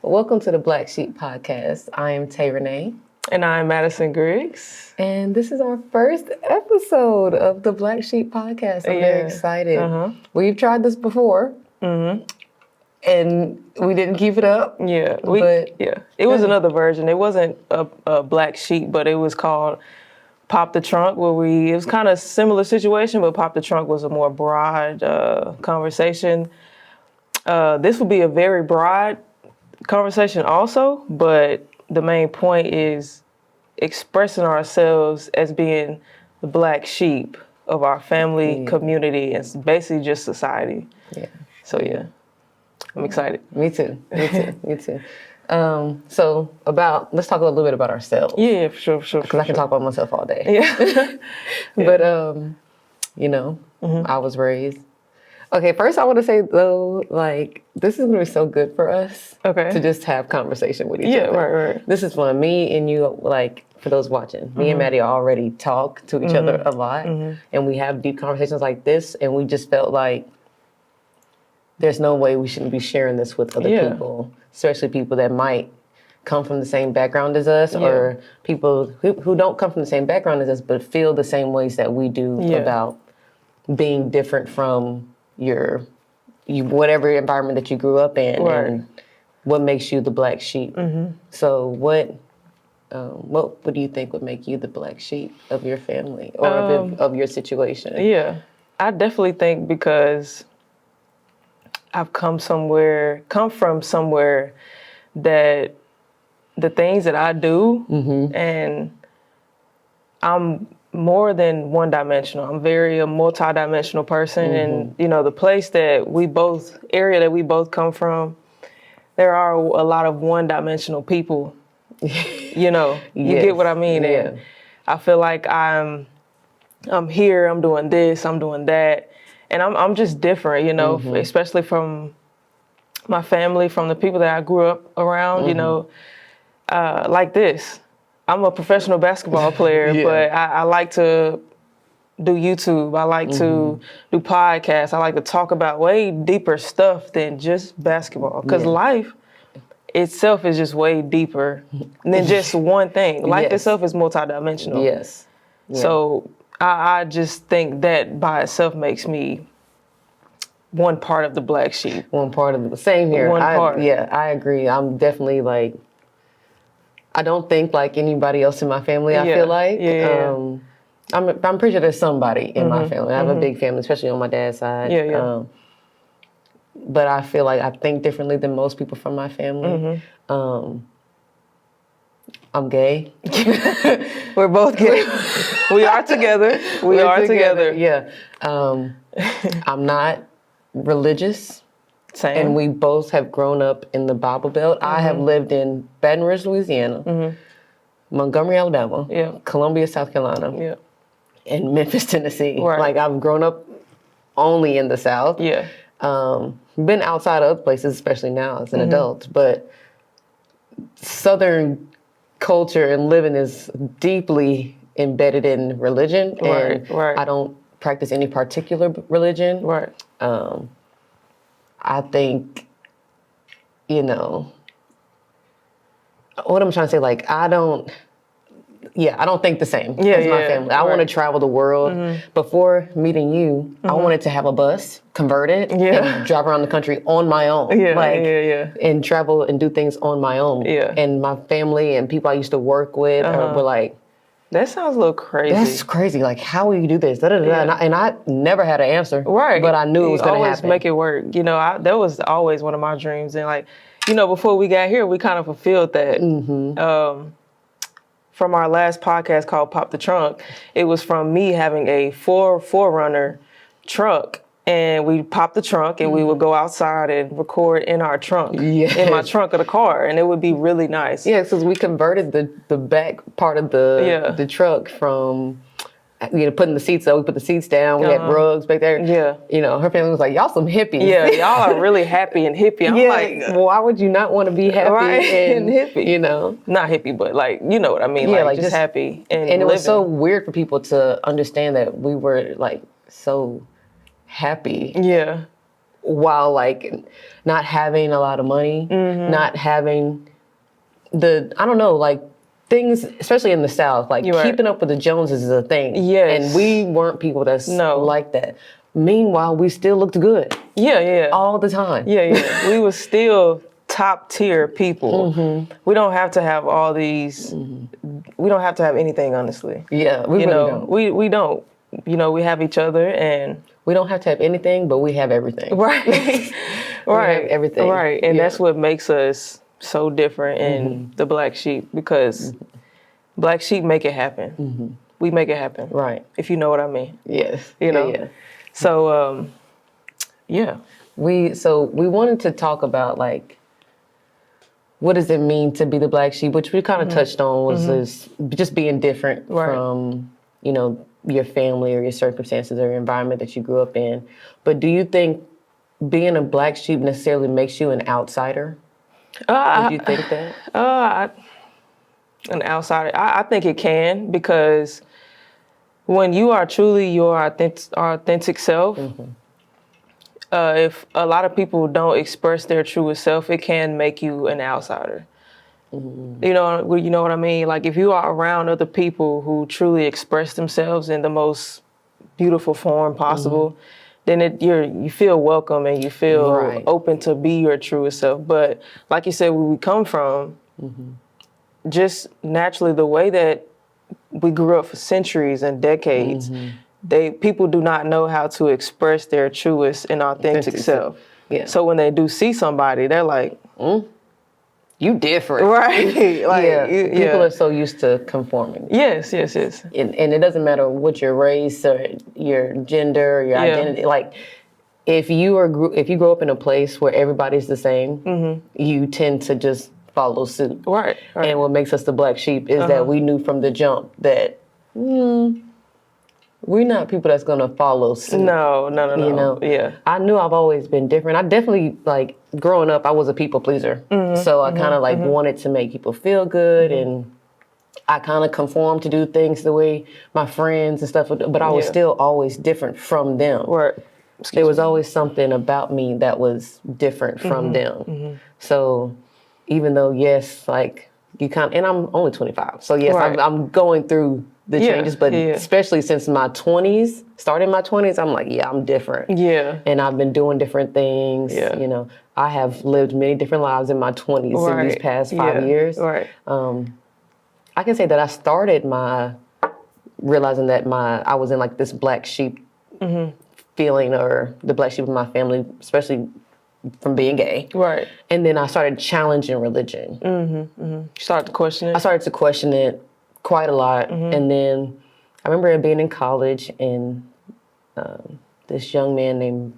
Welcome to the Black Sheep Podcast. I am Tay Renee. And I'm Madison Griggs. And this is our first episode of the Black Sheep Podcast. I'm very excited. We've tried this before. And we didn't keep it up. It was another version. It wasn't a Black Sheep, but it was called Pop the Trunk, it was kind of similar situation, but Pop the Trunk was a more broad conversation. This would be a very broad conversation also, but the main point is expressing ourselves as being the black sheep of our family, community, and basically just society. Yeah. So I'm excited. Me too. Let's talk a little bit about ourselves. Yeah, for sure. Because I can talk about myself all day. Yeah. But, I was raised. Okay, first I want to say, though, this is going to be so good for us to just have conversation with each other. Yeah, right. This is fun. Me and you, for those watching, me and Maddie already talk to each other a lot, and we have deep conversations like this, and we just felt like there's no way we shouldn't be sharing this with other people, especially people that might come from the same background as us, or people who don't come from the same background as us, but feel the same ways that we do about being different from whatever environment that you grew up in, and what makes you the black sheep. So what do you think would make you the black sheep of your family or of your situation? Yeah, I definitely think because I've come from somewhere that the things that I do, and I'm more than one-dimensional. I'm very a multi-dimensional person, and the area that we both come from, there are a lot of one-dimensional people. You get what I mean. Yeah. And I feel like I'm here, I'm doing this, I'm doing that, and I'm just different. Especially from my family, from the people that I grew up around. Like this. I'm a professional basketball player, but I like to do YouTube. I like to do podcasts. I like to talk about way deeper stuff than just basketball. Because life itself is just way deeper than just one thing. Life itself is multidimensional. Yes. Yeah. So I just think that by itself makes me one part of the black sheep. One part of the same here. One part. Yeah, I agree. I'm definitely I don't think like anybody else in my family, I feel like. I'm pretty sure there's somebody in my family. I have a big family, especially on my dad's side. But I feel like I think differently than most people from my family. I'm gay. We're both gay. We are together. We are together. Yeah. I'm not religious. Same. And we both have grown up in the Bible Belt. I have lived in Baton Rouge, Louisiana, Montgomery, Alabama, Columbia, South Carolina, and Memphis, Tennessee. Right. I've grown up only in the South. Yeah. Been outside of other places, especially now as an adult, but Southern culture and living is deeply embedded in religion, and I don't practice any particular religion. Right. I think, what I'm trying to say, I don't think the same as my family. I want to travel the world. Before meeting you, I wanted to have a bus, convert it, and drive around the country on my own. And travel and do things on my own. Yeah. And my family and people I used to work with were like, that sounds a little crazy. That's crazy. How will you do this? And I never had an answer. Right. But I knew it was going to happen. Always make it work. That was always one of my dreams. And before we got here, we kind of fulfilled that. From our last podcast called Pop the Trunk, it was from me having a 4Runner truck. And we popped the trunk and we would go outside and record in our trunk, in my trunk of the car. And it would be really nice. Yeah, because we converted the back part of the truck from, putting the seats up. We put the seats down. We had rugs back there. Yeah. Her family was like, y'all some hippies. Yeah, y'all are really happy and hippie. I'm like, why would you not want to be happy and hippie? Not hippie, but you know what I mean. Yeah, just happy and it living. was so weird for people to understand that we were so happy. Yeah. while like not having a lot of money, not having I don't know, like things, especially in the South, like You're right. keeping up with the Joneses is a thing. Yes. And we weren't people that's No. like that. Meanwhile, we still looked good Yeah. all the time. Yeah. We were still top tier people. We don't have to have all these. We don't have to have anything, honestly. Yeah, we You really know, don't. we don't. You know, we have each other, and We don't have to have anything, but we have everything. right, have everything. right, and Yeah. that's what makes us so different in the Black Sheep, because Black Sheep make it happen. We make it happen, Right. if you know what I mean. Yes. You know. Yeah. So, yeah. We wanted to talk about like what does it mean to be the Black Sheep, which we kind of touched on was this, just being different Right. from, you know, your family or your circumstances or your environment that you grew up in. But do you think being a Black Sheep necessarily makes you an outsider? Did you think that? An outsider. I think it can, because when you are truly your authentic self, if a lot of people don't express their truest self, it can make you an outsider. You know what I mean? Like if you are around other people who truly express themselves in the most beautiful form possible, then you feel welcome and you feel Right. open to be your truest self. But like you said, where we come from, just naturally the way that we grew up for centuries and decades, people do not know how to express their truest and authentic self. Yeah. So when they do see somebody, they're like, You different. right, like, Yeah. yeah. People are so used to conforming. Yes. And it doesn't matter what your race or your gender or your identity. Like, if you grow up in a place where everybody's the same, you tend to just follow suit. Right. And what makes us the Black Sheep is that we knew from the jump that we're not people that's gonna follow suit. No. You know, Yeah. I knew I've always been different. I definitely, like, growing up, I was a people pleaser. So I kind of like wanted to make people feel good, and I kind of conformed to do things the way my friends and stuff would do, but I was Yeah. still always different from them. Right. There was always something about me that was different from them. So even though, yes, like you and I'm only 25. So yes, Right. I'm going through the Yeah, changes, but yeah. especially since my 20s, starting my 20s, I'm like, yeah, I'm different. Yeah. And I've been doing different things. Yeah. You know, I have lived many different lives in my 20s in these Right. past 5 years. Right. I can say that I started realizing that I was in like this Black Sheep feeling, or the Black Sheep of my family, especially from being gay. Right. And then I started challenging religion. You start to question it. I started to question it quite a lot. And then I remember being in college, and this young man named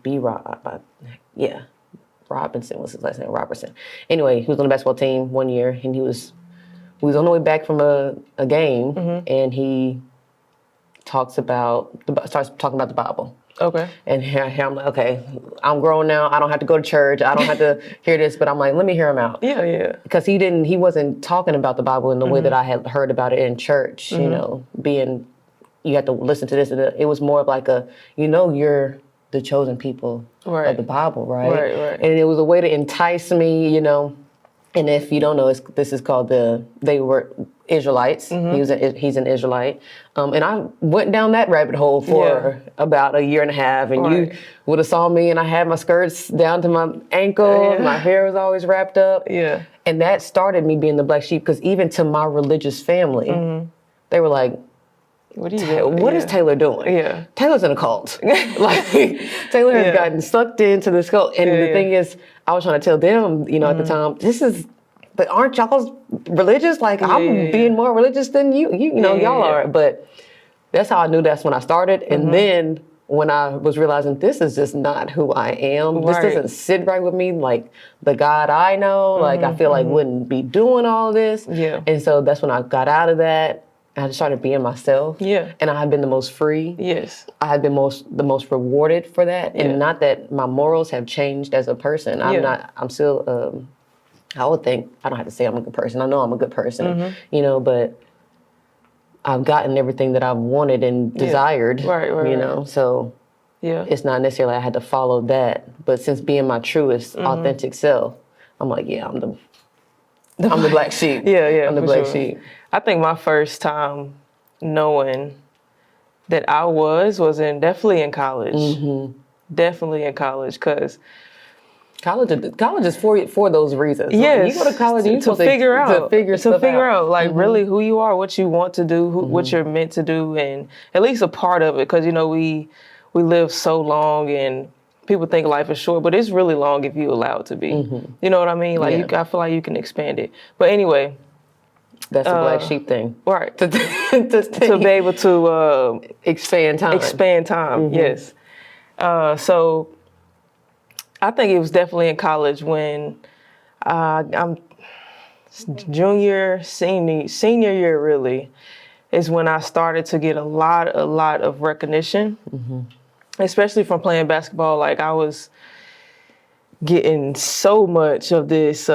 Robinson was his last name, Robertson. Anyway, he was on the basketball team one year, and we was on the way back from a game, and he starts talking about the Bible. Okay. And here I'm like, okay, I'm grown now. I don't have to go to church. I don't have to hear this, but I'm like, let me hear him out. Yeah. Because he wasn't talking about the Bible in the way that I had heard about it in church, you know, you have to listen to this. And it was more of like you're the chosen people of the Bible, right? Right. And it was a way to entice me, you know. And if you don't know, this is called they were Israelites. He's an Israelite. And I went down that rabbit hole for about a year and a half. And you would have saw me, and I had my skirts down to my ankle. My hair was always wrapped up. Yeah. And that started me being the Black Sheep, because even to my religious family, they were like, What are you doing? what is Taylor doing? Yeah. Taylor's in a cult. Like, Taylor has gotten sucked into this cult. And the thing is, I was trying to tell them, you know, at the time, but aren't y'all religious? Like, I'm being more religious than you. You know, y'all are. But that's how I knew that's when I started. And then when I was realizing this is just not who I am, this doesn't sit right with me. Like, the God I know, like, I feel like wouldn't be doing all this. Yeah. And so that's when I got out of that. I just started being myself. Yeah. And I have been the most free. Yes. I have been the most rewarded for that. And not that my morals have changed as a person. I'm still, I would think, I don't have to say I'm a good person. I know I'm a good person, you know, but I've gotten everything that I've wanted and desired, Right. you know, so. Yeah. it's not necessarily I had to follow that, but since being my truest, authentic self, I'm like, yeah, I'm the black sheep. Yeah, I'm the for black sure. sheep. I think my first time knowing that I was definitely in college. Mm-hmm. Definitely in college, because College is for those reasons. yes, Like, you go to college and you're to supposed figure to out, figure stuff out. like really who you are, what you want to do, what you're meant to do, and at least a part of it. Because we live so long, and people think life is short, but it's really long if you allow it to be. You know what I mean? Like Yeah. I feel like you can expand it. But anyway, That's the black sheep thing. right, To be able to expand time. expand time. Yes. So I think it was definitely in college when I'm senior year really is when I started to get a lot of recognition, especially from playing basketball. Like I was getting so much of this,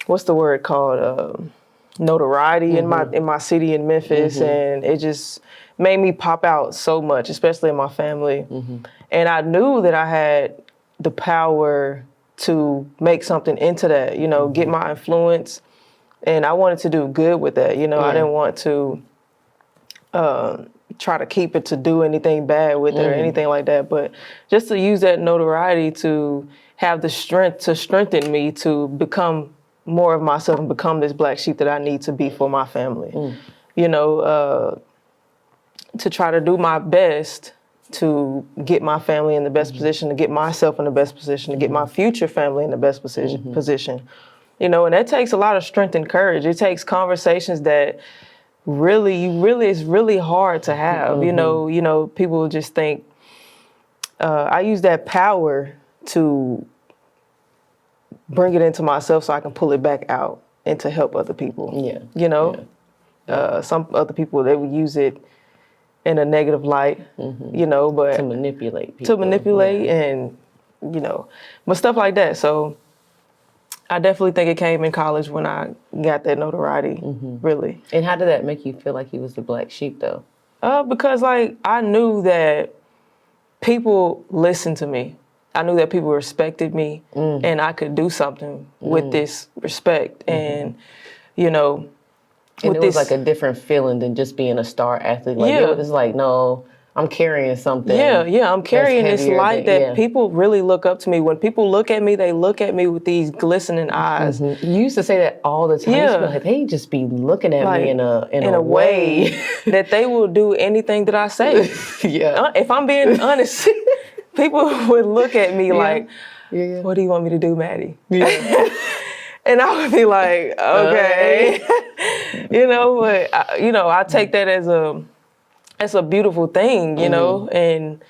what's the word called? Notoriety in my city in Memphis, and it just made me pop out so much, especially in my family. And I knew that I had the power to make something into that, get my influence, and I wanted to do good with that. I didn't want to try to keep it to do anything bad with it or anything like that, but just to use that notoriety to have the strength to strengthen me to become more of myself and become this black sheep that I need to be for my family. To try to do my best to get my family in the best position, to get myself in the best position, to get my future family in the best position. And that takes a lot of strength and courage. It takes conversations that it's really hard to have. People just think I use that power to bring it into myself so I can pull it back out and to help other people. Yeah. Some other people, they would use it in a negative light, but To manipulate people. And, but stuff like that. So I definitely think it came in college when I got that notoriety, really. And how did that make you feel like he was the black sheep, though? Because, I knew that people listened to me. I knew that people respected me, and I could do something with this respect. And, And it was like a different feeling than just being a star athlete. Like, it was like, no, I'm carrying something. Yeah, I'm carrying this light that people really look up to me. When people look at me, they look at me with these glistening eyes. You used to say that all the time. Yeah. Like, they just be looking at me in a way that they will do anything that I say. Yeah. If I'm being honest, people would look at me like, what do you want me to do, Maddie? Yeah. And I would be like, okay. But I take that as a beautiful thing, and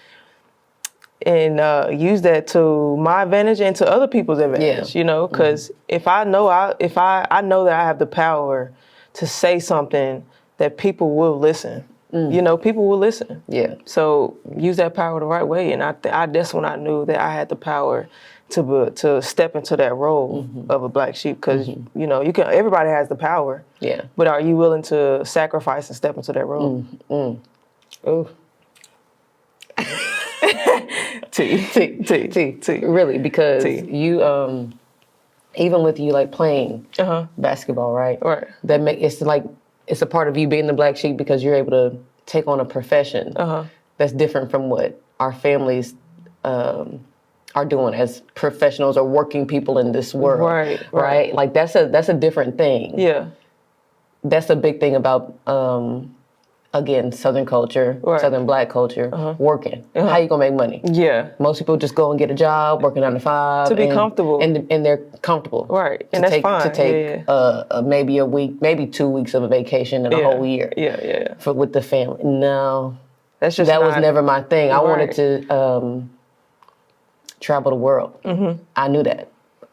use that to my advantage and to other people's advantage, because if I know I know that I have the power to say something that people will listen. People will listen. Yeah. So use that power the right way, and that's when I knew that I had the power to step into that role of a black sheep, because everybody has the power. Yeah. But are you willing to sacrifice and step into that role? Ooh. T. Really, because you even with you like playing basketball, right? Right. It's a part of you being the black sheep because you're able to take on a profession that's different from what our families are doing as professionals or working people in this world. Right. Like that's a different thing. Yeah. That's a big thing about again, Southern culture, Southern black culture, working. How you gonna make money? Yeah. Most people just go and get a job, working 9 to 5. To be comfortable. And they're comfortable. Right. And that's fine. To take maybe a week, maybe 2 weeks of a vacation in a whole year. Yeah. With the family. No. That was never my thing. I wanted to travel the world. I knew that.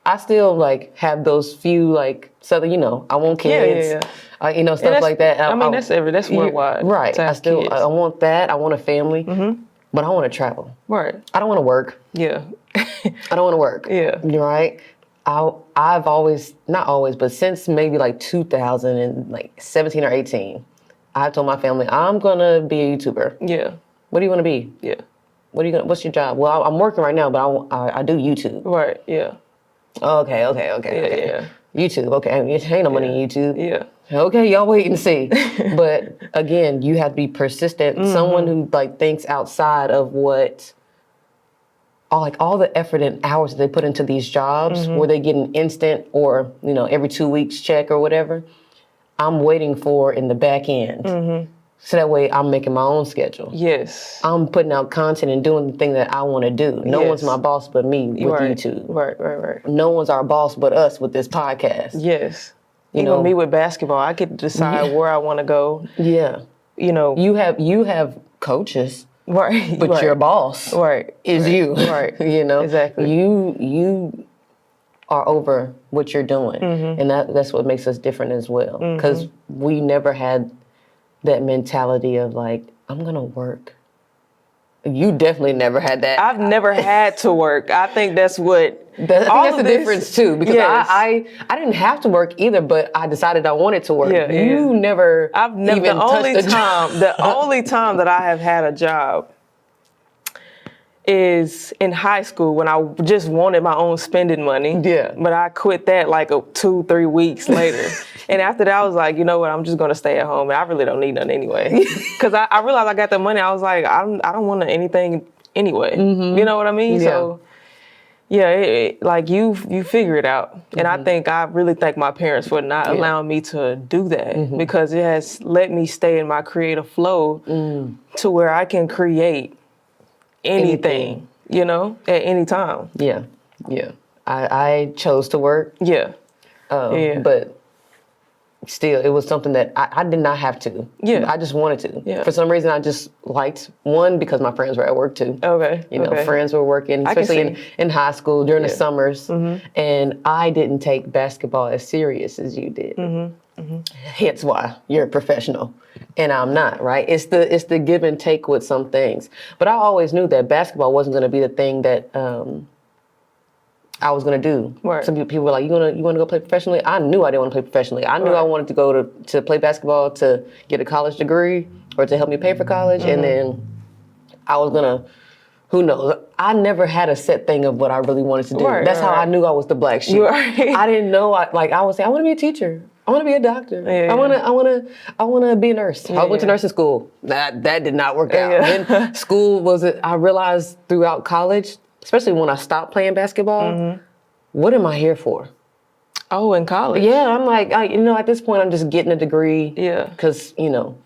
I still have those few Southern, I want kids. Stuff like that. That's worldwide. Right. I want that. I want a family, but I want to travel. Right. I don't want to work. Yeah. I don't want to work. Yeah. Right. I've always, not always, but since maybe 2017 or 18, I told my family I'm gonna be a YouTuber. Yeah. What do you want to be? Yeah. What's your job? Well, I'm working right now, but I do YouTube. Right. Yeah. Okay. Yeah. YouTube. Okay. Ain't no money in YouTube. Yeah. Okay, y'all wait and see. But again, you have to be persistent. Someone who like thinks outside of what all the effort and hours that they put into these jobs where they get an instant or, every 2 weeks check or whatever, I'm waiting for in the back end. So that way I'm making my own schedule. Yes. I'm putting out content and doing the thing that I want to do. No one's my boss but me with Right. YouTube. Right. No one's our boss but us with this podcast. Yes. You Even know? me with basketball, I get to decide where I want to go. Yeah. You have coaches. right. But right. your boss Right. is right. you. Right. Exactly. You are over what you're doing. And that's what makes us different as well. Because we never had that mentality of like, I'm going to work. You definitely never had that. I've never had to work. I think that's what. I think that's the difference too, because Yes. I didn't have to work either, but I decided I wanted to work. Yeah, You never. I've never. even The only touched a job. time, the only time that I have had a job is in high school when I just wanted my own spending money. Yeah. But I quit that like 2-3 weeks later. And after that, I was like, you know what? I'm just going to stay at home. And I really don't need none anyway. Because I realized I got the money. I was like, I don't want anything anyway. You know what I mean? Yeah. So, yeah, like you figure it out. And I really thank my parents for not allowing me to do that because it has let me stay in my creative flow to where I can create anything, at any time. Yeah. I chose to work. Yeah. But still, it was something that I did not have to. Yeah. I just wanted to. Yeah. For some reason, I just liked, one, because my friends were at work too. Okay. Friends were working, I can especially see. in high school during the summers. And I didn't take basketball as serious as you did. Hence why you're a professional and I'm not, right? It's the give and take with some things. But I always knew that basketball wasn't going to be the thing that I was going to do. Right. Some people were like, you want to go play professionally? I knew I didn't want to play professionally. I knew I wanted to go to play basketball to get a college degree or to help me pay for college. And then I was going to, who knows? I never had a set thing of what I really wanted to do. Right, That's how I knew I was the black sheep. Right. I didn't know. I would say, I want to be a teacher. I want to be a doctor. Yeah. I want to be a nurse. I went to nursing school. That did not work out. Yeah. Then school I realized throughout college, especially when I stopped playing basketball, what am I here for? Oh, in college? Yeah, I'm like, at this point, I'm just getting a degree. Yeah. Because,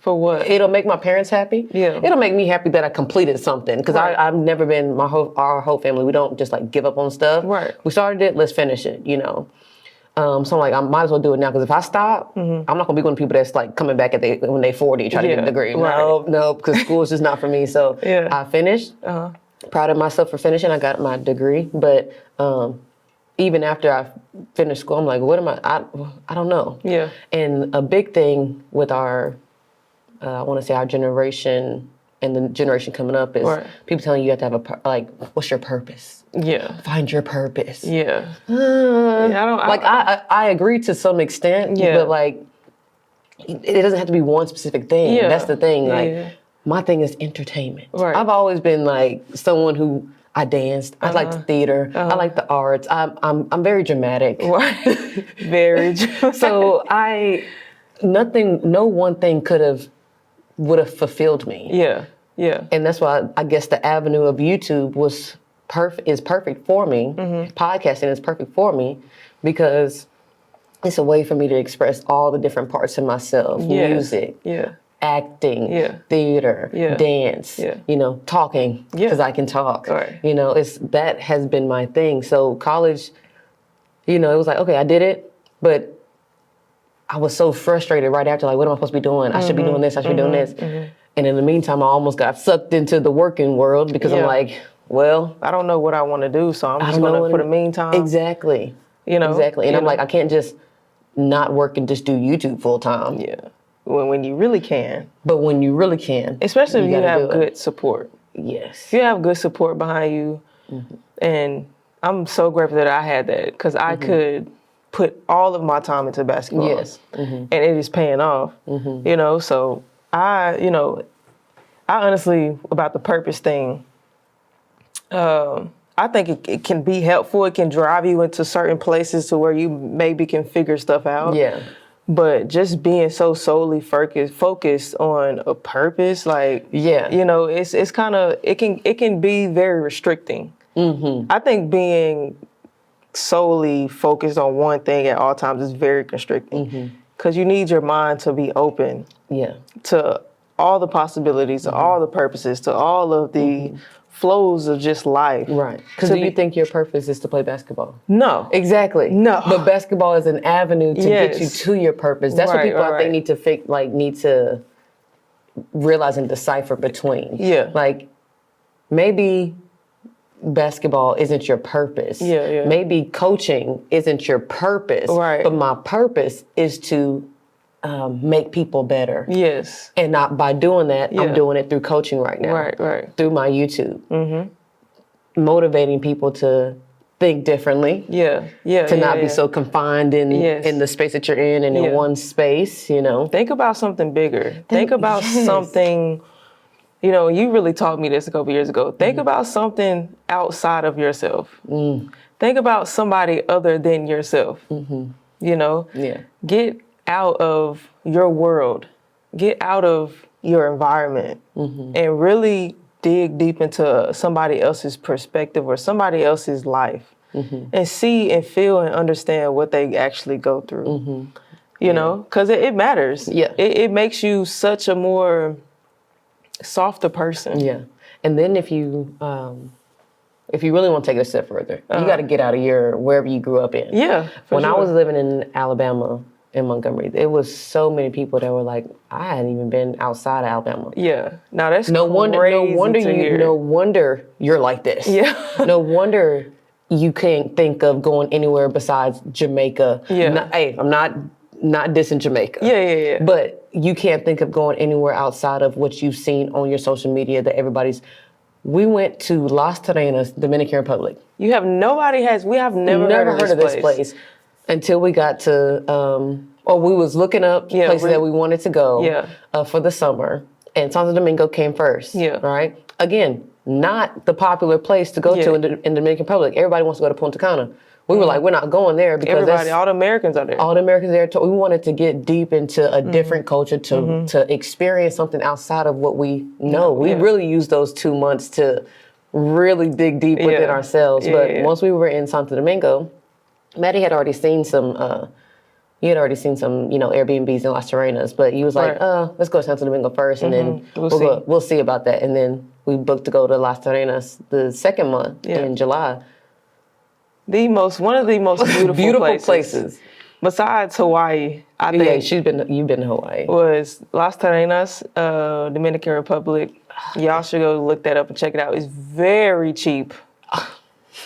For what? it'll make my parents happy. Yeah. It'll make me happy that I completed something. Because Right. I've never been, our whole family, we don't just like give up on stuff. Right. We started it, let's finish it, So I'm like, I might as well do it now. Because if I stop, I'm not going to be one of the people that's like coming back when they're 40 trying to get a degree. Right. No, because school is just not for me. So I finished. Proud of myself for finishing. I got my degree. But even after I finished school, I'm like, what am I don't know. Yeah. And a big thing with our, I want to say our generation and the generation coming up is people telling you have to have what's your purpose? Yeah. Find your purpose. Yeah. I agree to some extent, but like, it doesn't have to be one specific thing. Yeah. That's the thing. Like, Yeah. my thing is entertainment. Right. I've always been like someone who I danced. I liked theater. I like the arts. I'm very dramatic. Right. Very true. So no one thing would have fulfilled me. Yeah. Yeah. And that's why I guess the avenue of YouTube is perfect for me. Podcasting is perfect for me because it's a way for me to express all the different parts of myself. Yes. Music, acting, theater, dance, talking because I can talk. Right. That has been my thing. So college, it was like, okay, I did it, but I was so frustrated right after, like, what am I supposed to be doing? I should be doing this, I should be doing this. And in the meantime, I almost got sucked into the working world because I'm like, well, I don't know what I want to do, so I'm just going to, for the meantime. Exactly. Exactly. And I'm like, I can't just not work and just do YouTube full time. Yeah. When you really can. But when you really can. Especially if you have good support. Yes. If you have good support behind you, and I'm so grateful that I had that because I could put all of my time into basketball. Yes. And it is paying off. So I honestly, about the purpose thing, I think it can be helpful. It can drive you into certain places to where you maybe can figure stuff out. Yeah. But just being so solely focused on a purpose, like, Yeah. you know, it's kind of, it can be very restricting. Mm-hmm. I think being solely focused on one thing at all times is very constricting, because you need your mind to be open Yeah. to all the possibilities, to all the purposes, to all of the flows of just life. Right. Because do you think your purpose is to play basketball? No. Exactly. No. But basketball is an avenue to get you Yes. to your purpose. That's what Right, people right, I think right. need to realize and decipher between. Yeah. Like maybe basketball isn't your purpose. Yeah, yeah. Maybe coaching isn't your purpose. Right. But my purpose is to make people better. Yes. And not by doing that, I'm Yeah. doing it through coaching right now. Right. Through my YouTube. Motivating people to think differently. Yeah. To not be so confined in Yes. in the space that you're in and Yeah. in one space, you know. Think about something bigger. Think about something, you know, you really taught me this a couple years ago. Think about something outside of yourself. Think about somebody other than yourself. You know, Yeah. get out of your world, get out of your environment, and really dig deep into somebody else's perspective or somebody else's life, and see and feel and understand what they actually go through. You know, because it matters. Yeah. It makes you such a more softer person. Yeah. And then if you really want to take it a step further, you got to get out of your wherever you grew up in. Yeah. for When I sure. was living in Alabama, in Montgomery, there was so many people that were like, I hadn't even been outside of Alabama. Yeah. Now that's No wonder to hear. no wonder you're like this. Yeah. No wonder you can't think of going anywhere besides Jamaica. Yeah. Hey, I'm not dissing Jamaica. Yeah. But you can't think of going anywhere outside of what you've seen on your social media that everybody's. We went to Las Terrenas, Dominican Republic. We have never Heard of this place until we got to, or we was looking up places that we wanted to go for the summer, and Santo Domingo came first. Yeah. Right. Again, not the popular place to go to in the Dominican Republic. Everybody wants to go to Punta Cana. We were like, we're not going there because all the Americans are there. all the Americans there. We wanted to get deep into a different culture to experience something outside of what we know. We really used those 2 months to really dig deep within ourselves. But once we were in Santo Domingo, Maddie had already seen some. He had already seen some, Airbnbs in Las Terrenas. But he was like, let's go to Santo Domingo first, and then we'll see about that. And then we booked to go to Las Terrenas the second month in July. One of the most beautiful places. Besides Hawaii, I think you've been to Hawaii. was Las Terrenas, Dominican Republic. Y'all should go look that up and check it out. It's very cheap.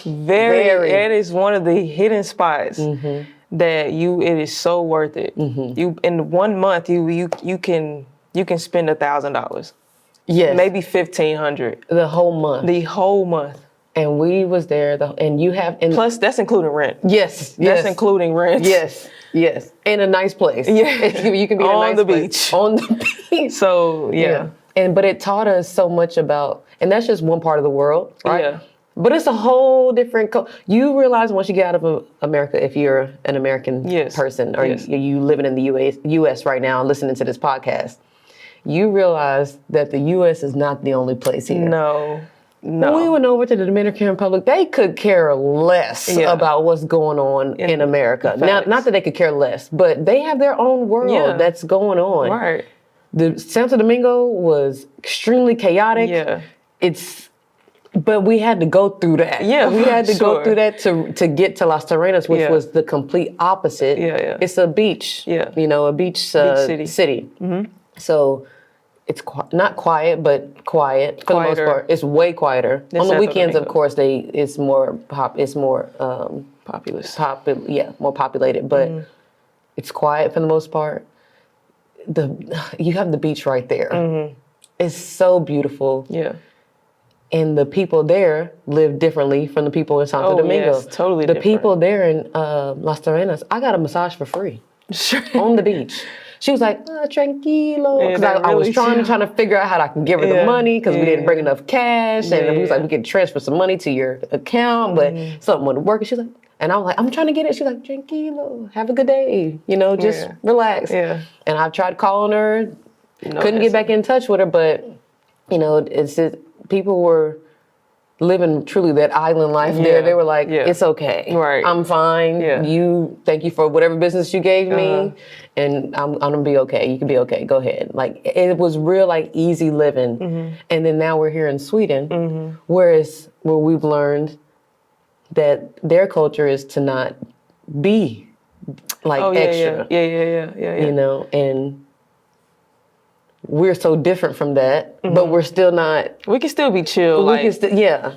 Very. It is one of the hidden spots that it is so worth it. You in 1 month you can spend $1,000. Yes. Maybe $1,500. The whole month. The whole month. And we was there, and you have... Plus, that's including rent. Yes. That's including rent. Yes. In a nice place. Yeah. You can be in a On nice the place. beach. On the beach. So, yeah. But it taught us so much about... And that's just one part of the world, right? Yeah. But it's a whole different... You realize once you get out of America, if you're an American person, or you living in the U.S. right now and listening to this podcast, you realize that the U.S. is not the only place here. No. When we went over to the Dominican Republic, they could care less about what's going on in America. Now, not that they could care less, but they have their own world that's going on. Right. The Santo Domingo was extremely chaotic. Yeah. But we had to go through that. Yeah, we had to sure. go through that to get to Las Terrenas, which was the complete opposite. Yeah. It's a beach. Yeah. A beach city. Mm-hmm. So it's not quiet, but quiet for the most part. It's way quieter. On the weekends, of course, it's more populous. More populated, but it's quiet for the most part. You have the beach right there. Mm-hmm. It's so beautiful. Yeah. And the people there live differently from the people in Santo Domingo. Yes, totally the different. people there in Las Terrenas, I got a massage for free. on the beach. She was like, tranquilo. Yeah, Because that I was really trying to figure out how I can give her the money because we didn't bring enough cash. And we was like, we can transfer some money to your account, but something wouldn't work. And she was like, and I was like, I'm trying to get it. She was like, tranquilo, have a good day. You know, just relax. Yeah. And I tried calling her, No couldn't get back in touch with her, but, you know, it's just, people were living truly that island life there. They were like, it's okay. Right. I'm fine. Yeah. Thank you for whatever business you gave me. And I'm gonna be okay. You can be okay. Go ahead. Like, it was real, like, easy living. And then now we're here in Sweden, where we've learned that their culture is to not be like extra. Yeah. You know, and we're so different from that, but we're still not. We can still be chill. We can still,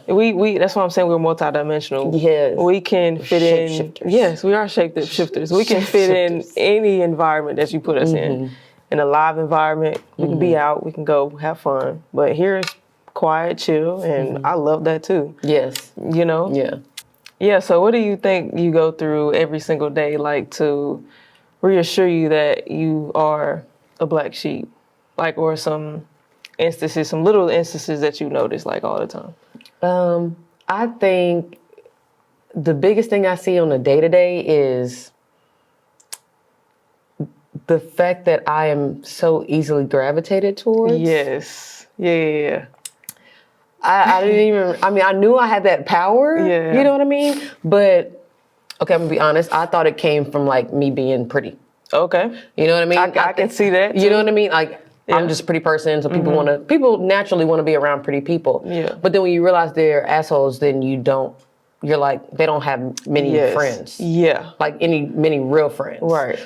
We that's why I'm saying we're multidimensional. Yes. We can fit in. Shapeshifters. Yes, we are shifters. We can fit in any environment that you put us in a live environment. We can be out. We can go have fun. But here it's quiet, chill, and I love that too. Yes. You know. Yeah. Yeah. So what do you think you go through every single day, like to reassure you that you are a black sheep? Like, or some instances, some little instances that you notice like all the time? I think the biggest thing I see on a day-to-day is the fact that I am so easily gravitated towards. Yes. Yeah. I didn't even, I mean, I knew I had that power. Yeah. You know what I mean? But, okay, I'm gonna be honest, I thought it came from like me being pretty. Okay. You know what I mean? I can see that. You know what I mean? Like, I'm just a pretty person, so people naturally want to be around pretty people. Yeah. But then when you realize they're assholes, then you're like, they don't have many friends. Yeah. Like many real friends. Right.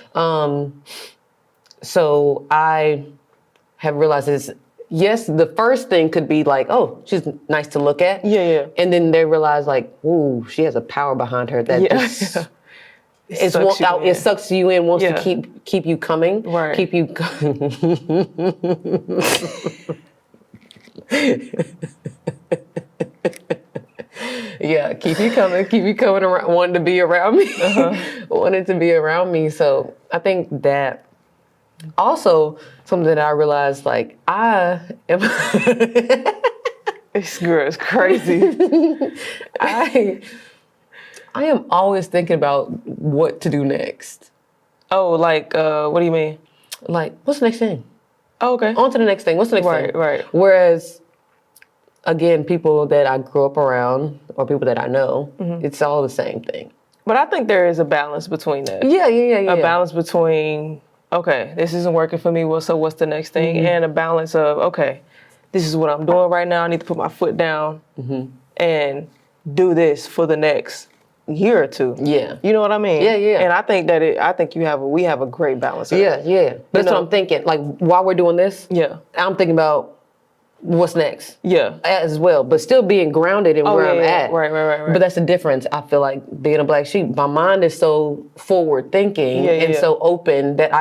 So I have realized this. Yes, the first thing could be like, oh, she's nice to look at. Yeah. And then they realize like, ooh, she has a power behind her that just it sucks you in, wants to keep you coming, right? Keep you. Keep you coming around, wanting to be around me, wanting to be around me. So I think that also something that I realized, like I am. This girl is crazy. I am always thinking about what to do next. Oh, like, what do you mean? Like, what's the next thing? Oh, okay. On to the next thing. What's the next thing? Right. Whereas, again, people that I grew up around or people that I know, it's all the same thing. But I think there is a balance between that. Yeah. A balance between, okay, this isn't working for me, so what's the next thing? And a balance of, okay, this is what I'm doing right now. I need to put my foot down and do this for the next year or two. Yeah. You know what I mean? Yeah. And I think that we have a great balance of that. Yeah. That's what I'm thinking. Like, while we're doing this, I'm thinking about what's next. Yeah. As well, but still being grounded in where I'm at. Right. But that's the difference. I feel like being a black sheep, my mind is so forward thinking and so open that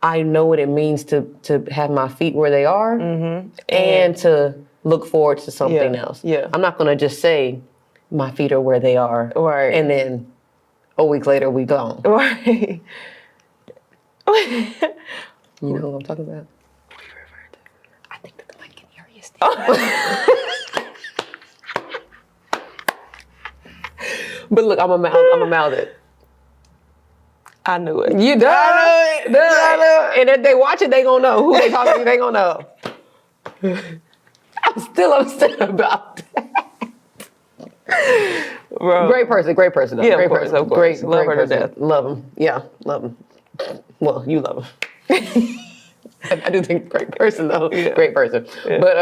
I know what it means to have my feet where they are and to look forward to something else. Yeah. I'm not going to just say my feet are where they are. Right. And then a week later we gone. Right. You know what I'm talking about? I think that the mic can hear you still. But look, I'm a mouth it. I knew it. You done? I knew it. And if they watch it, they gonna know who they talking to. They gonna know. I'm still upset about that. Bro. Great person though. Yeah, great of course, person. of course. Love her to person. death. Love him. Yeah, love him. Well, you love him. I do think great person though. Yeah. Great person. Yeah. But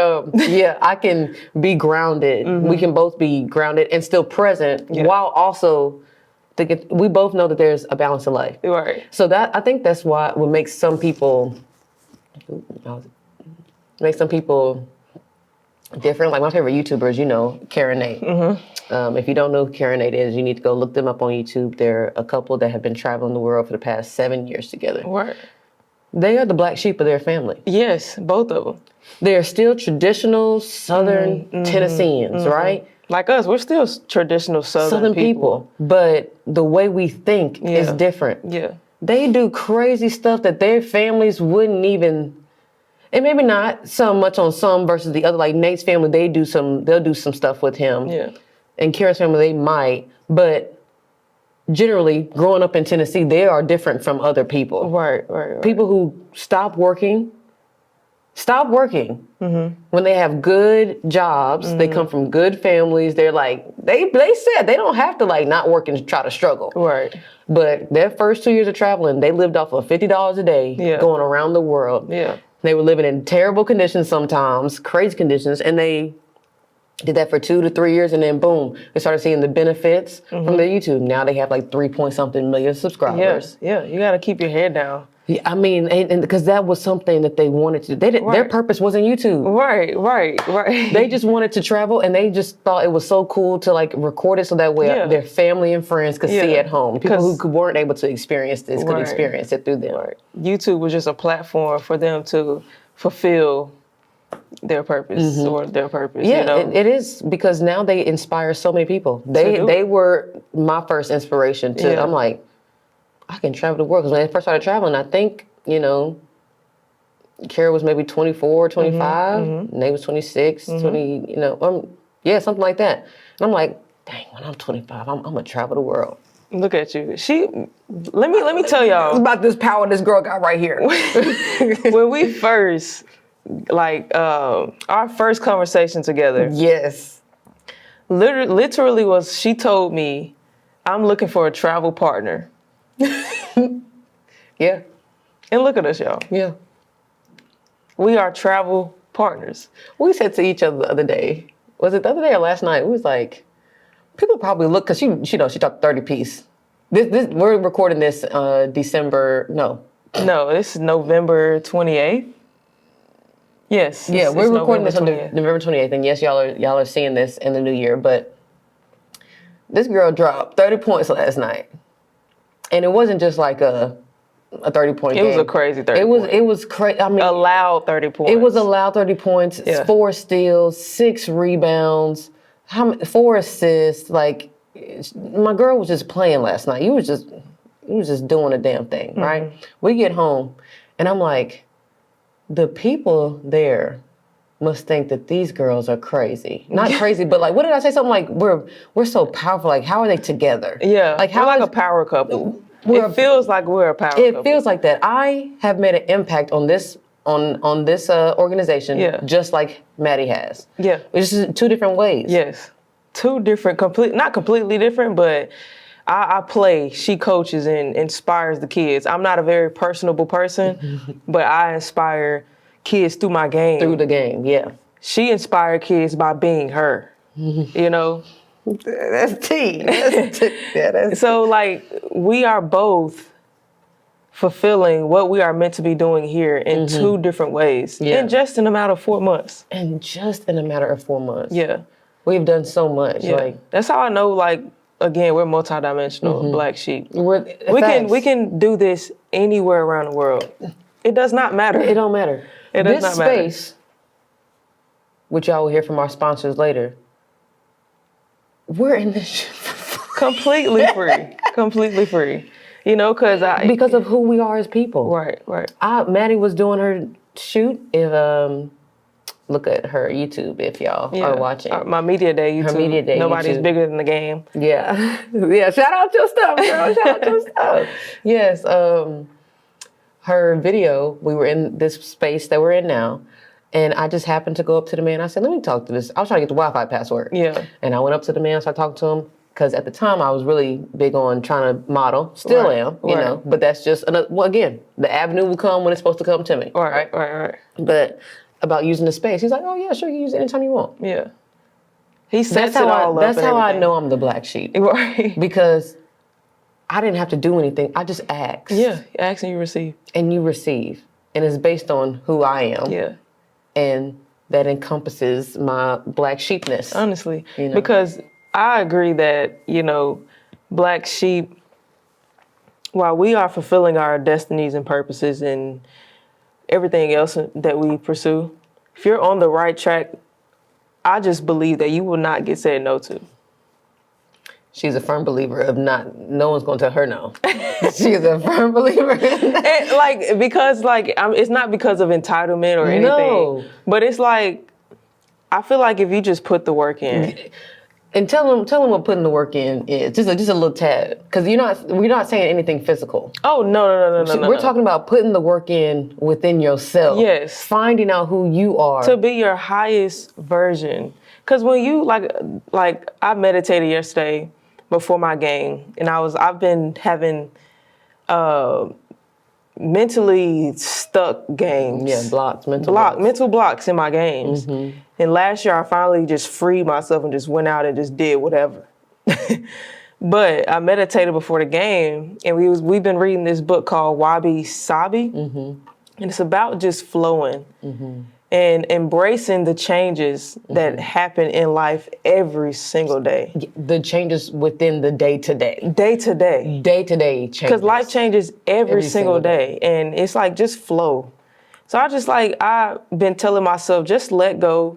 I can be grounded. We can both be grounded and still present while also thinking. We both know that there's a balance in life. Right. So I think that's what makes some people different. Like my favorite YouTuber is, Karen Nate. If you don't know who Karen Nate is, you need to go look them up on YouTube. They're a couple that have been traveling the world for the past 7 years together. Right. They are the black sheep of their family. Yes, both of them. They're still traditional Southern Tennesseans, right? Like us, we're still traditional Southern people. But the way we think is different. Yeah. they do crazy stuff that their families wouldn't even. And maybe not so much on some versus the other. Like Nate's family, they'll do some stuff with him. Yeah. And Kara's family, they might, but generally, growing up in Tennessee, they are different from other people. Right. People who stop working when they have good jobs. They come from good families. They're like, they said they don't have to like not work and try to struggle. Right. But their first 2 years of traveling, they lived off of $50 a day going around the world. Yeah. They were living in terrible conditions sometimes, crazy conditions, and they did that for 2 to 3 years, and then boom, they started seeing the benefits from their YouTube. Now they have like 3-point-something million subscribers. Yeah. You got to keep your head down. Yeah, I mean, and because that was something that they wanted to do. Their purpose wasn't YouTube. Right. They just wanted to travel, and they just thought it was so cool to like record it so that way their family and friends could see at home. People who weren't able to experience this could experience it through them. Right. YouTube was just a platform for them to fulfill their purpose or their purpose. Yeah, you know? it is, because now they inspire so many people. They were my first inspiration to. Yeah. I'm like, I can travel the world, because when I first started traveling, I think Kara was maybe 24, 25, Nate was 26, 20, something like that. And I'm like, dang, when I'm 25, I'm gonna travel the world. Look at you. Let me tell y'all. It's about this power this girl got right here. When we first, our first conversation together. Yes. Literally was, she told me, I'm looking for a travel partner. Yeah. And look at us, y'all. Yeah. We are travel partners. We said to each other the other day, was it the other day or last night? We was like, people probably look, because she talked 30 piece. We're recording this December, no, this is November 28th. Yes. Yeah, we're recording this on 28th. November 28th, and yes, y'all are seeing this in the new year, but this girl dropped 30 points last night. And it wasn't just like a 30-point game. It was a crazy 30 points. It was crazy. I mean, a loud 30 points. It was a loud 30 points, 4 steals, 6 rebounds, 4 assists. Like, my girl was just playing last night. You was just doing a damn thing, right? We get home, and I'm like, the people there must think that these girls are crazy. Not crazy, but like, what did I say? Something like, we're so powerful. Like, how are they together? Yeah, like we're like a power couple. It feels like we're a power couple. It feels like that. I have made an impact on this organization, just like Maddie has. Yeah, it's just 2 different ways. Yes, 2 different, not completely different, but I play. She coaches and inspires the kids. I'm not a very personable person, but I inspire kids through my game. Through the game, yeah. She inspired kids by being her, you know? That's T. So, like, we are both fulfilling what we are meant to be doing here in 2 different ways. Yeah. In just in a matter of 4 months. And just in a matter of 4 months. Yeah. We've done so much. Yeah. Like, that's how I know, like, again, we're multidimensional, Black Sheep. We can do this anywhere around the world. It does not matter. It don't matter. It does not matter. This space, which y'all will hear from our sponsors later, we're in this shit completely free. Completely free. You know, because of who we are as people. Right. Maddie was doing her shoot. If look at her YouTube if y'all are watching. My Media Day YouTube. Her Media Day Nobody's YouTube. bigger than the game. Yeah. Yeah, shout out your stuff, girl. Shout out your stuff. Yes, her video, we were in this space that we're in now, and I just happened to go up to the man. I said, let me talk to this. I was trying to get the Wi-Fi password. Yeah. And I went up to the man, started talking to him, because at the time I was really big on trying to model. Still am, you know. But that's just, again, the avenue will come when it's supposed to come to me. Right. But about using the space, he's like, oh yeah, sure, you can use it anytime you want. Yeah. He sets it all up. That's how I know I'm the Black Sheep. Right. Because I didn't have to do anything. I just asked. Yeah, ask and you receive. And you receive. And it's based on who I am. Yeah. And that encompasses my Black sheepness. Honestly. You know? Because I agree that, you know, Black Sheep, while we are fulfilling our destinies and purposes and everything else that we pursue, if you're on the right track, I just believe that you will not get said no to. She's a firm believer of no one's going to tell her no. She is a firm believer in that. And, like, because, like, it's not because of entitlement or anything. No. But it's like, I feel like if you just put the work in. And tell them what putting the work in is. Just a little tad. Because we're not saying anything physical. Oh, no. We're talking about putting the work in within yourself. Yes. Finding out who you are. To be your highest version. Because when you, like I meditated yesterday before my game, and I've been having mentally stuck games. Yeah, mental blocks in my games. Mm-hmm. And last year I finally just freed myself and just went out and just did whatever. But I meditated before the game, and we've been reading this book called Wabi Sabi, and it's about just flowing and embracing the changes that happen in life every single day. The changes within the day to day. Day to day. Day to day changes. Because life changes every single day, and it's like just flow. So I've been telling myself, just let go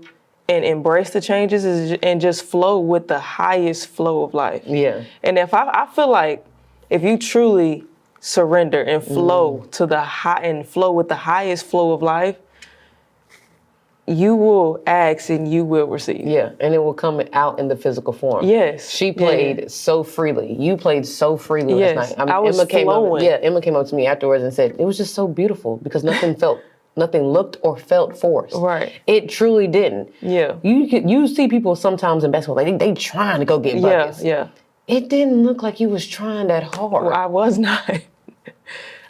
and embrace the changes and just flow with the highest flow of life. Yeah. And if I feel like if you truly surrender and flow to the high and flow with the highest flow of life, you will ask and you will receive. Yeah, and it will come out in the physical form. Yes. She played so freely. You played so freely last night. I was flowing. Emma came up to me afterwards and said, it was just so beautiful because nothing looked or felt forced. Right. It truly didn't. Yeah. You see people sometimes in basketball, they trying to go get buckets. Yeah. It didn't look like you was trying that hard. Well, I was not.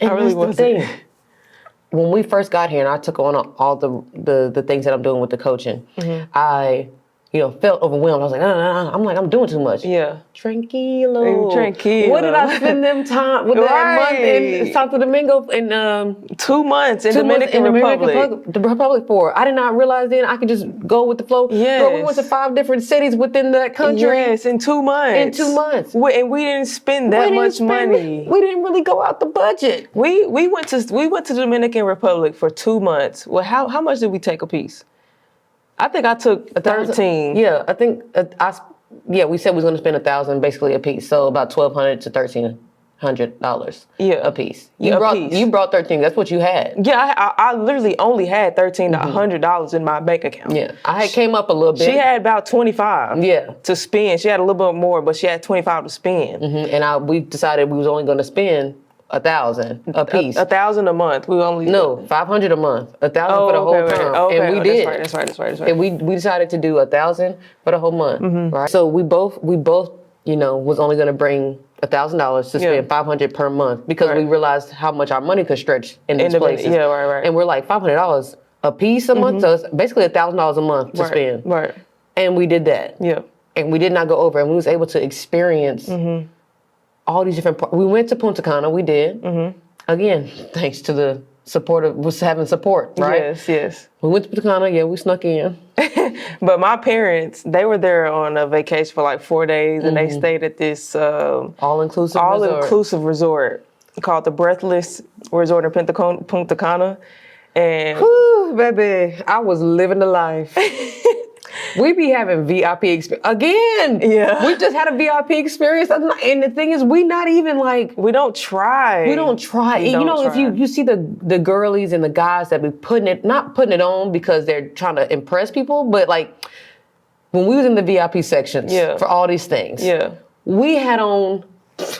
I really wasn't. Thing. When we first got here and I took on all the things that I'm doing with the coaching, I felt overwhelmed. I was like, I'm doing too much. Yeah. Tranquilo. Tranquilo. What did I spend that month in Santo Domingo in 2 months in Dominican Republic. The Republic for? I did not realize then I could just go with the flow. Yes. Girl, we went to 5 different cities within that country. Yes, in 2 months. In 2 months. And we didn't spend that much money. We didn't really go out the budget. We went to the Dominican Republic for 2 months. Well, how much did we take a piece? I think I took 13. Yeah, I think we said we was going to spend $1,000 basically a piece, so about $1,200 to $1,300 a piece. You brought 13. That's what you had. Yeah, I literally only had $13 to $100 in my bank account. Yeah, I had came up a little bit. She had about 25. Yeah. To spend. She had a little bit more, but she had 25 to spend. And we decided we was only going to spend $1,000 a piece. $1,000 a month. We only $500 a month. $1,000 for the whole term. Okay. And we did. That's right. And we decided to do $1,000 for the whole month. Right. So we both was only going to bring $1,000 to spend $500 per month because we realized how much our money could stretch in these places. Yeah, right. And we're like $500 a piece a month, so it's basically $1,000 a month to spend. Right. And we did that. Yeah. And we did not go over, and we was able to experience all these different parts. We went to Punta Cana, we did. Again, thanks to the support was having support, right? Yes. We went to Punta Cana, we snuck in. But my parents, they were there on a vacation for like 4 days, and they stayed at this all-inclusive resort called the Breathless Resort in Punta Cana. And whew, baby, I was living the life. We be having VIP experience again. Yeah, we just had a VIP experience, and the thing is, we not even like we don't try. If you see the girlies and the guys that be not putting it on because they're trying to impress people, but like when we was in the VIP sections for all these things, we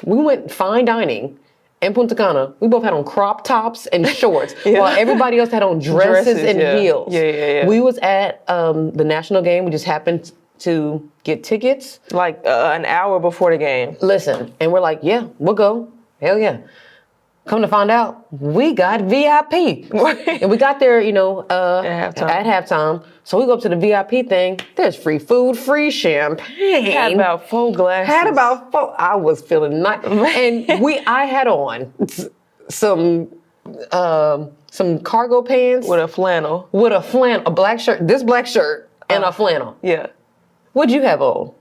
went fine dining. In Punta Cana, we both had on crop tops and shorts, while everybody else had on dresses and heels. Yeah. We was at the national game. We just happened to get tickets. Like an hour before the game. Listen, and we're like, yeah, we'll go. Hell yeah. Come to find out, we got VIP. And we got there, at halftime. So we go up to the VIP thing. There's free food, free champagne. Had about 4 glasses. I was feeling nice. And I had on some cargo pants. With a flannel. A black shirt, this black shirt, and a flannel. Yeah. What'd you have on?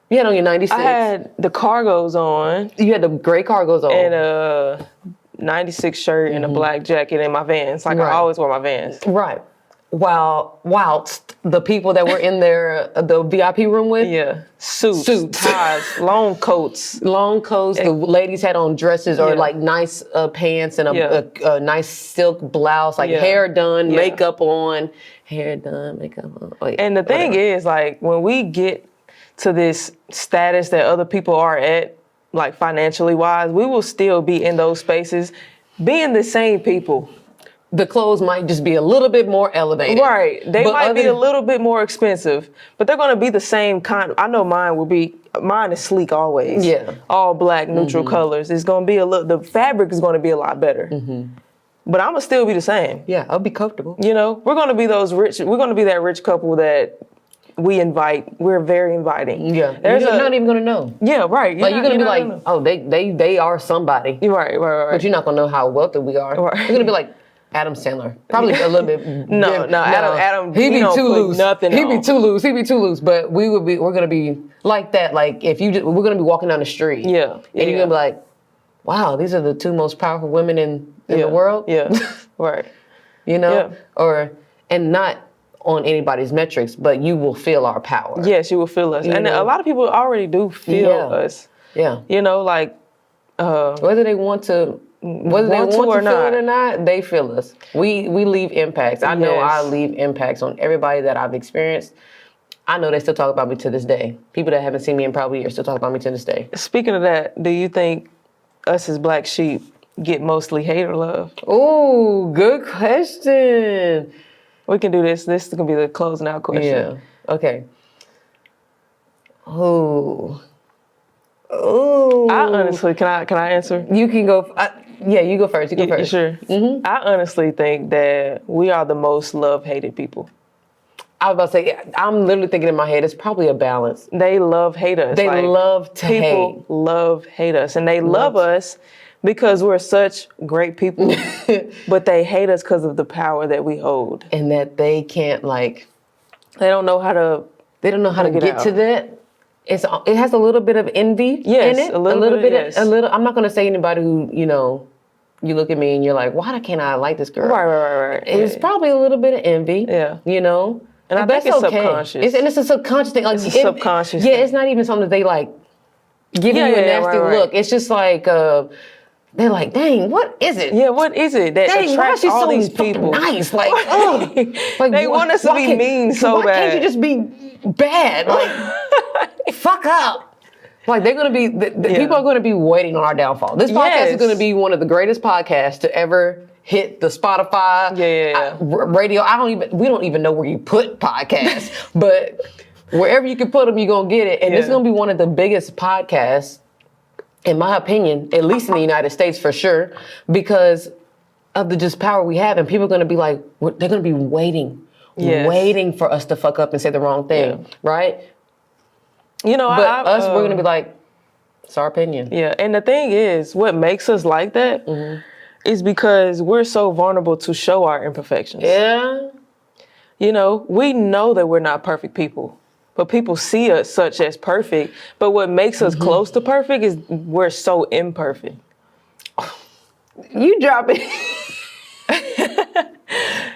You had on your 96. I had the cargos on. You had the gray cargos on. And a 96 shirt and a black jacket and my Vans. Like I always wear my Vans. Right. whilst the people that were in there, the VIP room with, Yeah. Suits. Ties, long coats. long coats. The ladies had on dresses or Yeah. like nice pants and Yeah. a nice silk blouse, like Yeah. hair done, Yeah. makeup on, hair done, makeup on. Wait, And the thing is, like, when we get to this status that other people are at, like financially wise, we will still be in those spaces being the same people. the clothes might just be a little bit more elevated. Right. They But might be other- a little bit more expensive, but they're going to be the same kind. I know mine is sleek always. Yeah. All black, neutral colors. It's going to be the fabric is going to be a lot better. But I'm going to still be the same. Yeah, I'll be comfortable. You know, we're going to be we're going to be that rich couple that we invite. We're very inviting. Yeah, There's you're not even gonna know. Yeah, right. Like you're gonna be not like, gonna- oh, they are somebody, Right. but you're not gonna know how wealthy we are. Right. You're gonna be like Adam Sandler, probably a little bit. No, Adam, He'd he be don't too put loose. nothing He'd be on. too loose. He'd be too loose. But we're gonna be like that. Like if we're gonna be walking down the street. Yeah, and you're gonna be like, wow, these are the two most powerful women in the world. Yeah, right. You know, Yeah. and not on anybody's metrics, but you will feel our power. Yes, you will feel us. And know? a lot of people already do feel Yeah. us. Yeah. You know, like, Whether they want to feel it or not, they feel us. We leave impacts. I know Yes. I leave impacts on everybody that I've experienced. I know they still talk about me to this day. People that haven't seen me in probably years still talk about me to this day. speaking of that, do you think us as black sheep get mostly hate or love? Ooh, good question. We can do this. This is going to be the closing out question. Yeah. Okay. Ooh. Ooh. I honestly, can I answer? You can go. Yeah, you go first. You go first. Sure. I honestly think that we are the most love-hated people. I was about to say, I'm literally thinking in my head, it's probably a balance. They hate us. They Like, love to people hate us, and they love us because we're such great people, but they hate us because of the power that we hold. And that they can't like, They don't know how to. they don't know how to Get get out. to that. It has a little bit of envy Yes, in it. a little bit, yes. I'm not gonna say anybody who, you look at me and you're like, why can't I like this girl? Right. It's probably a little bit of envy. Yeah. And I that's think it's okay. subconscious. It's a subconscious thing. Like, It's a subconscious Yeah, thing. it's not even something that they like giving Yeah, you a yeah, nasty right. look. It's just like they're like, dang, what is it? Yeah, what is it that Dang, why is attracts she all so these fucking people? nice? Like, oh, like They want us to why be can't- mean so why bad. can't you just be bad? Like, fuck up. Like they're gonna be, people are gonna be waiting on our downfall. This podcast is Yes. gonna be one of the greatest podcasts to ever hit the Spotify, Yeah. radio. We don't even know where you put podcasts, but wherever you can put them, you're gonna get it. And this is Yeah. gonna be one of the biggest podcasts, in my opinion, at least in the United States for sure, because of the just power we have. And people are gonna be like, they're gonna be waiting for us to fuck up and say the wrong thing, right? You know, But we're gonna be like, it's our opinion. Yeah, and the thing is, what makes us like that is because we're so vulnerable to show our imperfections. Yeah. You know, we know that we're not perfect people, but people see us such as perfect. But what makes us close to perfect is we're so imperfect. You dropping.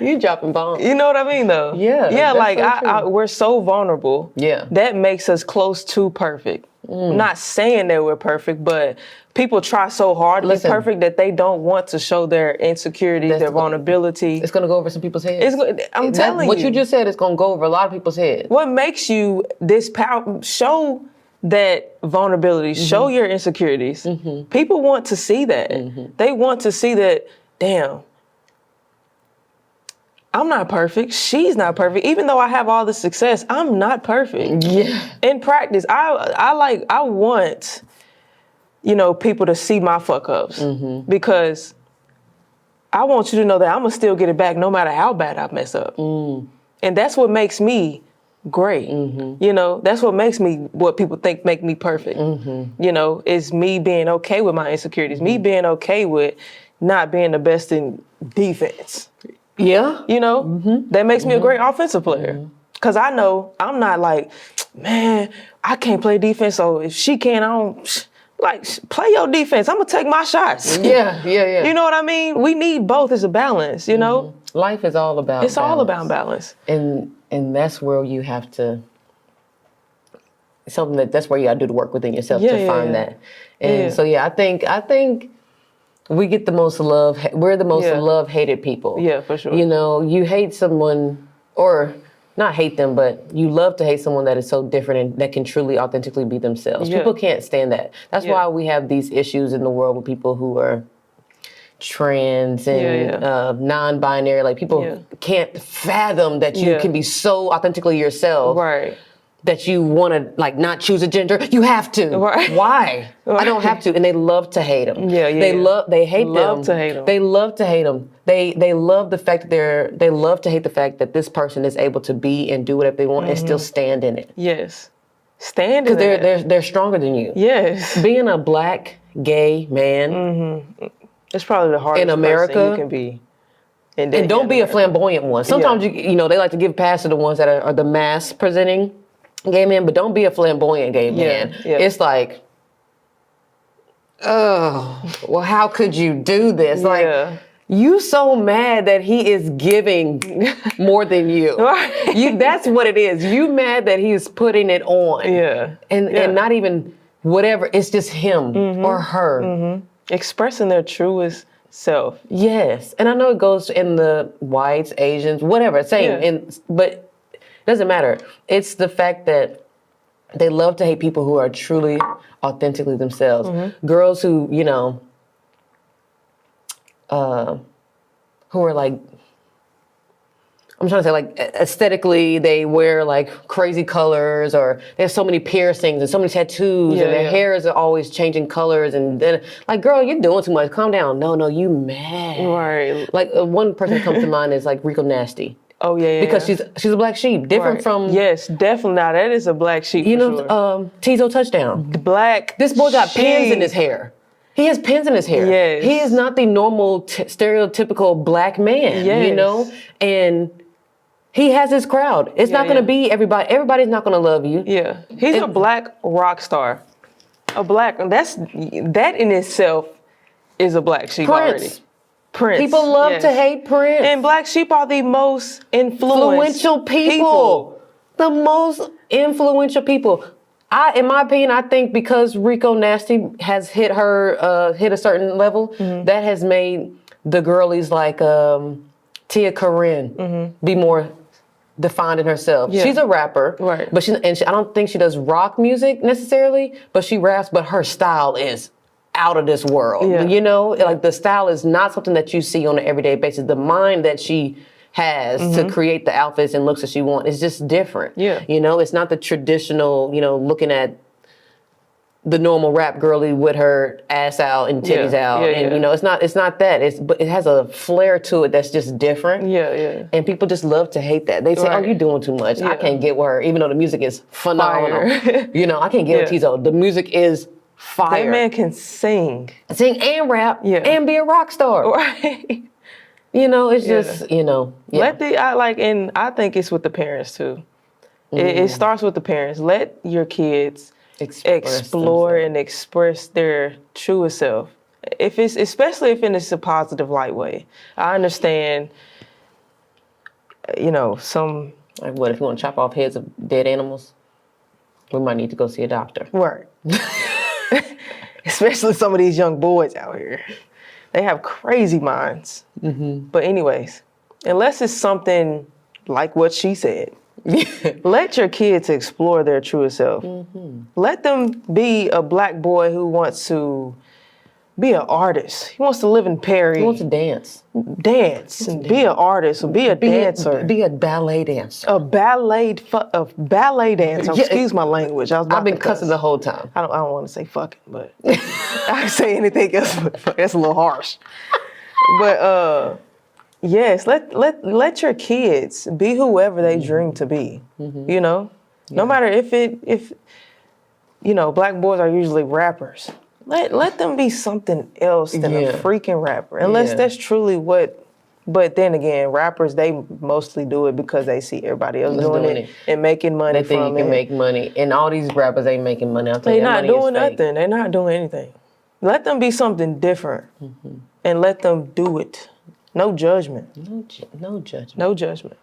You dropping bombs. You know what I mean, though? Yeah, Yeah, that's like so true. we're so vulnerable. Yeah. That makes us close to perfect. I'm not saying that we're perfect, but people try so hard to Listen. be perfect that they don't want to show their insecurities, That's their what- vulnerability. It's gonna go over some people's heads. I'm telling what you. you just said is gonna go over a lot of people's heads. What makes you this power? Show that vulnerability. Show your insecurities. People want to see that. They want to see that. Damn, I'm not perfect. She's not perfect. Even though I have all the success, I'm not perfect. Yeah. In practice, I want, people to see my fuck ups because I want you to know that I'm gonna still get it back no matter how bad I mess up. And that's what makes me great. That's what makes me what people think make me perfect. Is me being okay with my insecurities, me being okay with not being the best in defense. Yeah. That makes me a great offensive player. Cause I know I'm not like, man, I can't play defense. So if she can, I don't play your defense. I'm gonna take my shots. Yeah. You know what I mean? We need both as a balance, Life is all about It's all about balance. And that's where you have to that's where you got to do the work within yourself to find that. And so I think we get the most love. We're the most love-hated people. Yeah, for sure. You know, you hate someone, or not hate them, but you love to hate someone that is so different and that can truly, authentically be themselves. Yeah. People can't stand that. That's why we have these issues in the world with people who are trans and non-binary. Like, people can't fathom that you can be so authentically yourself. Right. That you want to, like, not choose a gender. You have to. Right. Why? I don't have to. And they love to hate them. They hate them. Love to hate them. They love to hate them. They love the fact that they love to hate the fact that this person is able to be and do whatever they want and still stand in it. Yes. Stand in it. Because they're stronger than you. Yes. Being a black, gay man It's probably the hardest in America person you can be. And don't be a flamboyant one. Sometimes you know, they like to give pass to the ones that are the mass presenting gay men, but don't be a flamboyant gay man. Yeah. It's like, oh, well, how could you do this? Like, you so mad that he is giving more than you. That's what it is. You mad that he is putting it on. Yeah. And not even whatever. It's just him or her. Expressing their truest self. Yes. And I know it goes in the whites, Asians, whatever, same. But it doesn't matter. It's the fact that they love to hate people who are truly, authentically themselves. Girls who, you know, who are like, I'm trying to say, like, aesthetically, they wear like crazy colors, or they have so many piercings and so many tattoos, and their hairs are always changing colors. And then, like, girl, you're doing too much. Calm down. No, you mad. Right. Like, one person that comes to mind is like Rico Nasty. Oh yeah. Because she's a black sheep, different from. Yes, definitely. Now that is a black sheep. You for know, sure. Tizo Touchdown. The black. This boy got sheep. pins in his hair. He has pins in his hair. Yes. He is not the normal, stereotypical black man. Yes. You know, and he has his crowd. It's not going to be everybody. Everybody's not going to love you. Yeah, he's a black rock star. That in itself is a black sheep already. Prince. People love to hate Prince. And black sheep are the most influential people. The most influential people. In my opinion, I think because Rico Nasty has hit a certain level, that has made the girlies like Tia Corinne be more defined in herself. Yeah. She's a rapper, right? But I don't think she does rock music necessarily, but she raps. But her style is out of this world. Yeah. You know, like, the style is not something that you see on an everyday basis. The mind that she has to create the outfits and looks that she wants is just different. Yeah. You know, it's not the traditional, you know, looking at the normal rap girly with her ass out and titties out. And, you know, it's not that. But it has a flair to it that's just different. Yeah. And people just love to hate that. They say, oh, you're doing too much. I can't get with her, even though the music is phenomenal. You know, I can't get with Tizo. The music is fire. That man can sing and rap and be a rock star. Right. You know, it's just, you know. Yeah. And I think it's with the parents too. It starts with the parents. Let your kids explore and express their truest self. Especially if it's a positive light way. I understand, you know, some. Like, what, if you want to chop off heads of dead animals? We might need to go see a doctor. Right. Especially some of these young boys out here. They have crazy minds. But anyways, unless it's something like what she said, let your kids explore their truest self. Let them be a black boy who wants to be an artist. He wants to live in Perry. He wants to dance. And be an artist or be a dancer. Be a ballet dancer. A ballet dancer. Excuse my language. I've been cussing the whole time. I don't want to say fucking, but I can say anything else, but that's a little harsh. But yes, let your kids be whoever they dream to be. You know, no matter if you know, black boys are usually rappers. Let them be something else than a freaking rapper, unless that's truly what. But then again, rappers, they mostly do it because they see everybody else doing it and making money from it. They think you can make money, and all these rappers ain't making money. They're not doing nothing. They're not doing anything. Let them be something different, and let them do it. No judgment. No judgment. No judgment.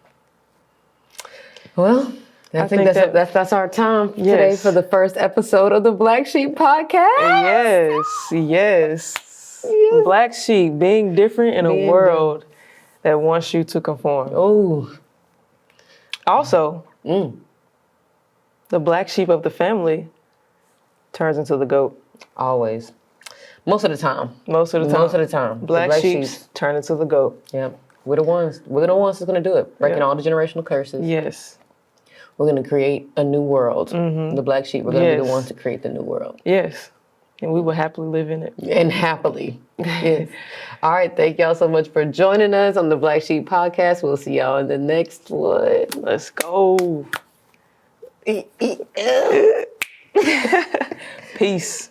Well, I think that's our time today for the first episode of the Black Sheep Podcast. Yes. Black sheep, being different in a world that wants you to conform. Oh. Also, the black sheep of the family turns into the goat. Always. Most of the time. Black sheep turn into the goat. Yep. We're the ones that's going to do it. Breaking all the generational curses. Yes. We're going to create a new world. The black sheep, we're going to be the ones to create the new world. Yes. And we will happily live in it. And happily. Yes. All right. Thank y'all so much for joining us on the Black Sheep Podcast. We'll see y'all in the next one. Let's go. Peace.